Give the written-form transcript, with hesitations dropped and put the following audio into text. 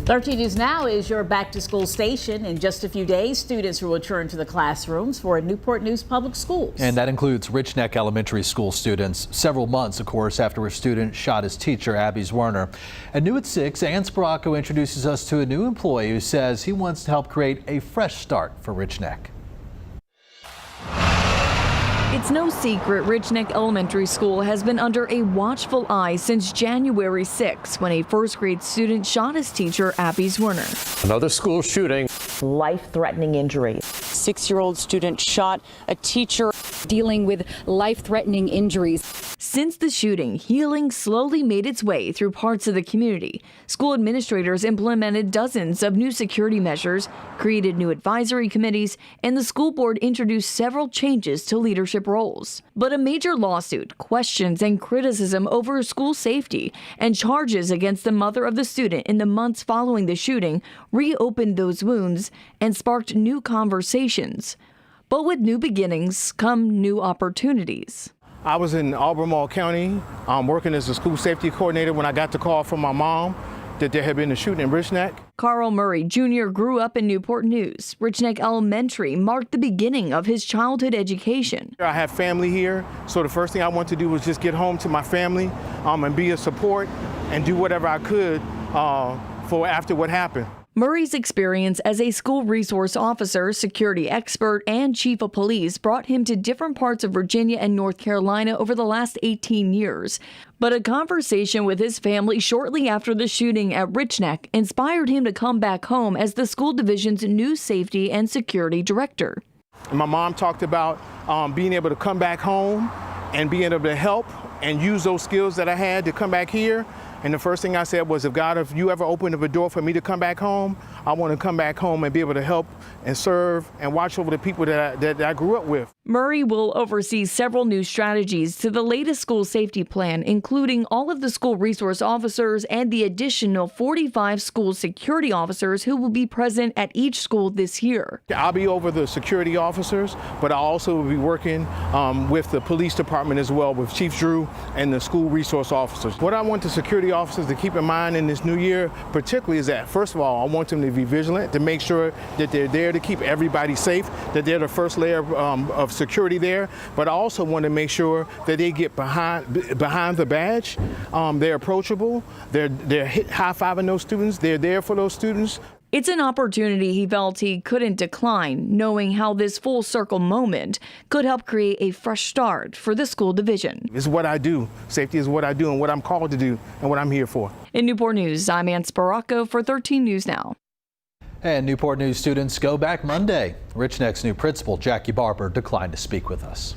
13 News Now is your back-to-school station. In just a few days, students will return to the classrooms for Newport News Public Schools. And that includes Richneck Elementary School students. Several months, of course, after a student shot his teacher, Zwerner. And new at 6, Ann Sparaco introduces us to a new employee who says he wants to help create a fresh start for Richneck. It's no secret Richneck Elementary School has been under a watchful eye since January 6, when a first-grade student shot his teacher, Zwerner. Another school shooting. Life-threatening injury. 6-year-old student shot a teacher. Dealing with life-threatening injuries. Since the shooting, healing slowly made its way through parts of the community. School administrators implemented dozens of new security measures, created new advisory committees, and the school board introduced several changes to leadership roles. But a major lawsuit, questions and criticism over school safety, and charges against the mother of the student in the months following the shooting reopened those wounds and sparked new conversations. But with new beginnings come new opportunities. I was in Albemarle County working as a school safety coordinator when I got the call from my mom that there had been a shooting in Richneck. Carl Murray Jr. grew up in Newport News. Richneck Elementary marked the beginning of his childhood education. I have family here, so the first thing I wanted to do was just get home to my family and be a support and do whatever I could for after what happened. Murray's experience as a school resource officer, security expert, and chief of police brought him to different parts of Virginia and North Carolina over the last 18 years. But a conversation with his family shortly after the shooting at Richneck inspired him to come back home as the school division's new safety and security director. My mom talked about being able to come back home and being able to help and use those skills that I had to come back here. And the first thing I said was, if you ever open up a door for me to come back home, I want to come back home and be able to help and serve and watch over the people that I grew up with. Murray will oversee several new strategies to the latest school safety plan, including all of the school resource officers and the additional 45 school security officers who will be present at each school this year. I'll be over the security officers, but I also will be working with the police department as well, with Chief Drew and the school resource officers. What I want the security officers to keep in mind in this new year particularly is that, first of all, I want them to be vigilant, to make sure that they're there to keep everybody safe, that they're the first layer of security there, but I also want to make sure that they get behind the badge. They're approachable, they're high-fiving those students, they're there for those students. It's an opportunity he felt he couldn't decline, knowing how this full circle moment could help create a fresh start for the school division. It's what I do. Safety is what I do and what I'm called to do and what I'm here for. In Newport News, I'm Ann Sparaco for 13 News Now. And Newport News students go back Monday. Richneck's new principal, Jackie Barber, declined to speak with us.